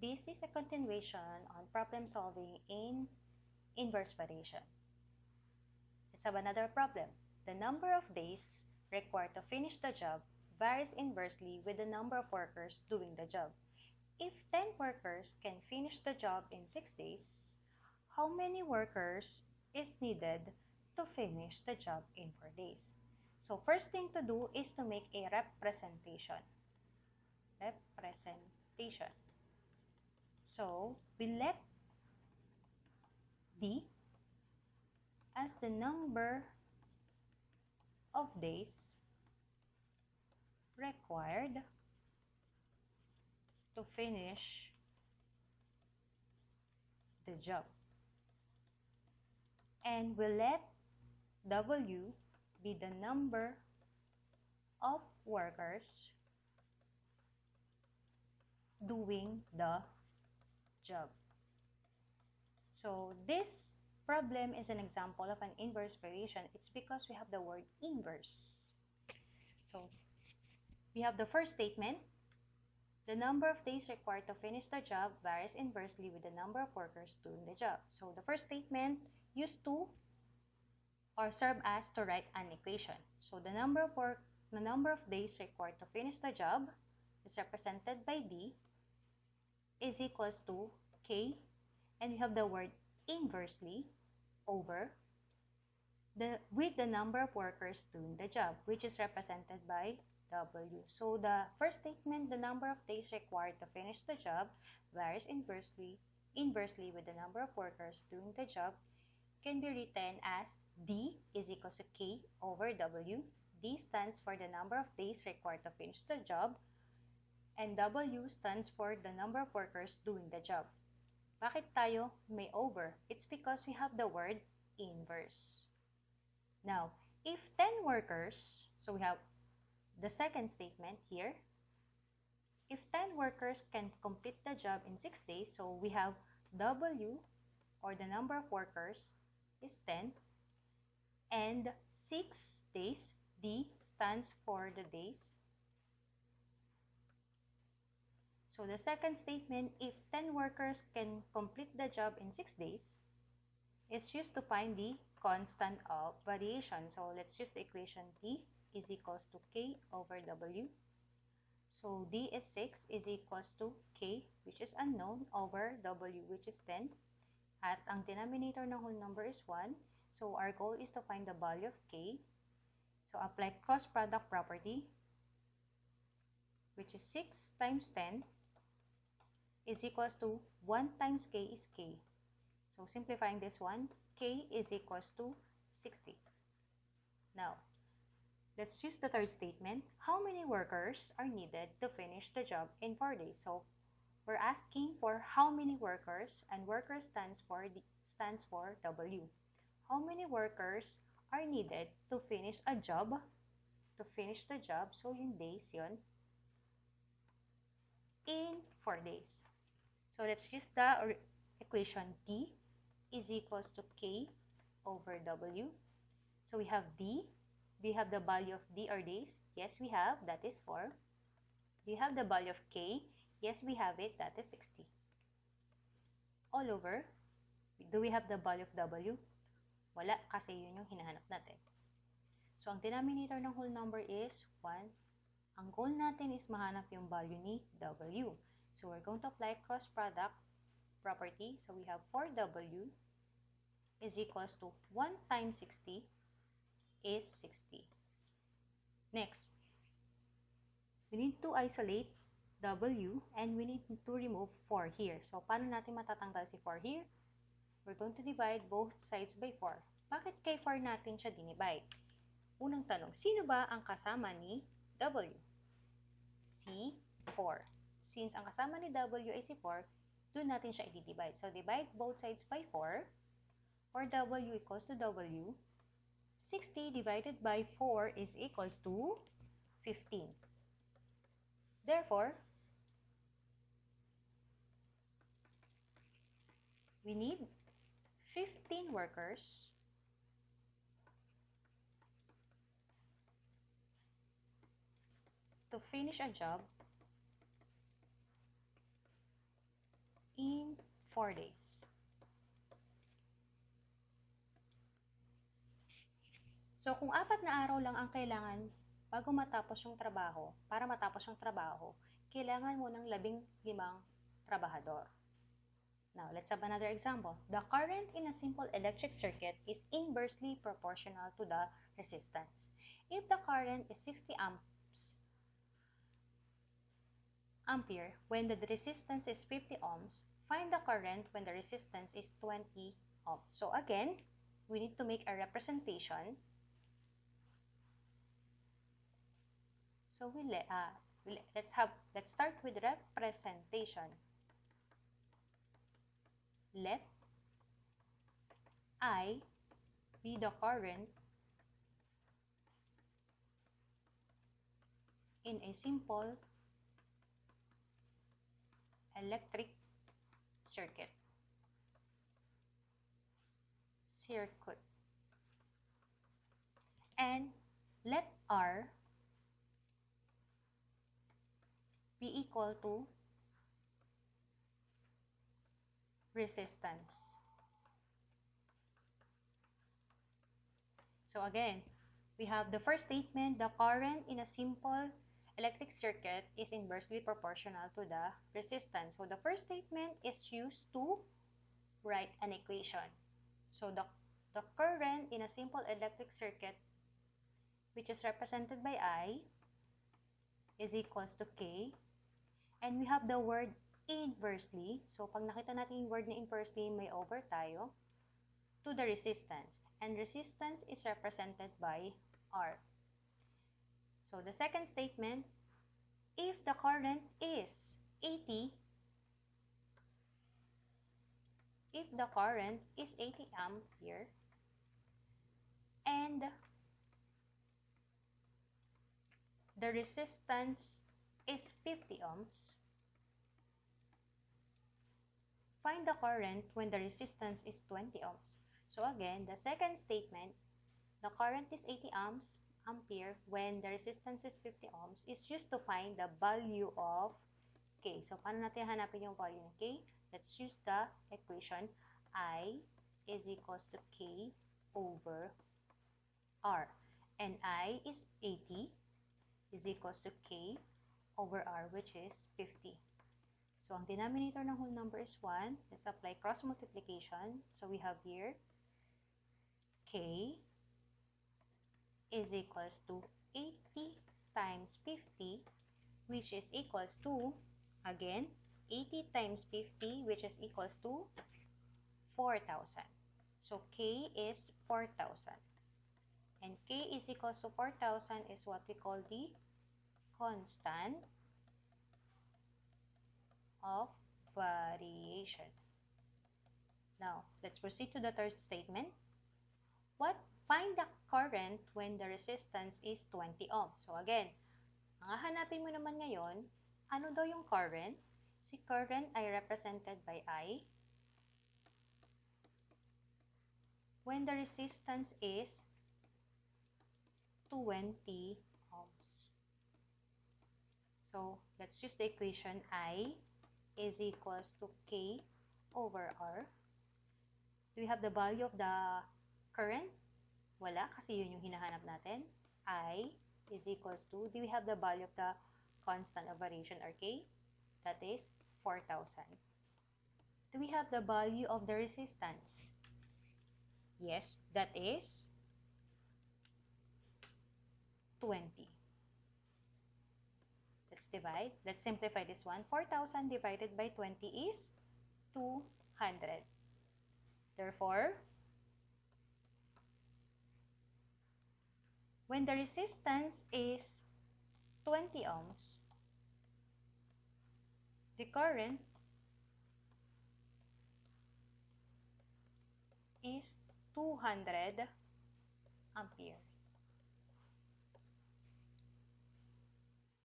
This is a continuation on problem solving in inverse variation. Let's have another problem. The number of days required to finish the job varies inversely with the number of workers doing the job. If 10 workers can finish the job in 6 days, how many workers is needed to finish the job in 4 days? So first thing to do is to make a representation. So we let D as the number of days required to finish the job. And we let W be the number of workers doing the job. So this problem is an example of an inverse variation. It's because we have the word inverse. So we have the first statement. The number of days required to finish the job varies inversely with the number of workers doing the job. So the first statement used to or serve as to write an equation. So the number of days required to finish the job is represented by D is equals to K, and we have the word inversely over with the number of workers doing the job, which is represented by W. So the first statement, the number of days required to finish the job varies inversely with the number of workers doing the job, can be written as D is equals to K over W. D stands for the number of days required to finish the job, and W stands for the number of workers doing the job. Bakit tayo may over? It's because we have the word inverse. Now, if 10 workers, so we have the second statement here. If 10 workers can complete the job in 6 days, so we have W, or the number of workers, is 10. And 6 days, D stands for the days. So the second statement, if 10 workers can complete the job in 6 days, is used to find the constant of variation. So let's use the equation D is equals to K over W. So D is 6 is equals to K, which is unknown, over W, which is 10. At ang denominator ng whole number is 1. So our goal is to find the value of K. So apply cross product property, which is 6 times 10 is equals to 1 times K is K. So simplifying this one, K is equals to 60. Now, let's use the third statement. How many workers are needed to finish the job in 4 days? So we're asking for how many workers, and worker stands for W. How many workers are needed to finish a job? To finish the job, so yung days yun, in 4 days. So let's use the equation D is equals to K over W. So we have D. Do you have the value of D or days? Yes, we have. That is 4. Do you have the value of K? Yes, we have it. That is 60. All over. Do we have the value of W? Wala, kasi yun yung hinahanap natin. So ang denominator ng whole number is 1. Ang goal natin is mahanap yung value ni W. So we're going to apply cross product property. So we have 4W is equals to 1 times 60 is 60. Next, we need to isolate W and we need to remove 4 here. So paano natin matatanggal si 4 here? We're going to divide both sides by 4. Bakit kay 4 natin siya dinivide? Unang tanong, sino ba ang kasama ni W? Si 4. Since ang kasama ni W ay si 4, doon natin siya i-divide. So, divide both sides by 4, or W equals to W. 60 divided by 4 is equals to 15. Therefore, we need 15 workers to finish a job 4 days. So, kung 4 na araw lang ang kailangan bago matapos yung trabaho, para matapos yung trabaho, kailangan mo ng 15 trabahador. Now, let's have another example. The current in a simple electric circuit is inversely proportional to the resistance. If the current is 60 ampere when the resistance is 50 ohms, find the current when the resistance is 20 ohms. So again, we need to make a representation. So let's start with representation. Let I be the current in a simple electric circuit. And let R be equal to resistance. So again, we have the first statement, the current in a simple electric circuit is inversely proportional to the resistance. So the first statement is used to write an equation. So the current in a simple electric circuit, which is represented by I, is equals to K. And we have the word inversely. So pag nakita natin yung word na inversely, may over tayo, to the resistance. And resistance is represented by R. So the second statement, if the current is 80 ampere and the resistance is 50 ohms, find the current when the resistance is 20 ohms. So again, the second statement, the current is 80 ampere when the resistance is 50 ohms, is used to find the value of K. So, paano natin hanapin yung value ng K? Let's use the equation I is equals to K over R. And I is 80 is equals to K over R, which is 50. So, ang denominator ng whole number is 1. Let's apply cross multiplication. So, we have here K is equals to 80 times 50, which is equals to, again, 80 times 50, which is equals to 4,000. So, K is 4,000. And K is equals to 4,000 is what we call the constant of variation. Now, let's proceed to the third statement. Find the current when the resistance is 20 ohms. So again, ang hahanapin mo naman ngayon, ano daw yung current? Si current ay represented by I when the resistance is 20 ohms. So, let's use the equation I is equals to K over R. Do we have the value of the current? Wala, kasi yun yung hinahanap natin. I is equals to, do we have the value of the constant of variation, or K? That is 4,000. Do we have the value of the resistance? Yes, that is 20. Let's divide. Let's simplify this one. 4,000 divided by 20 is 200. Therefore, when the resistance is 20 ohms, the current is 200 ampere.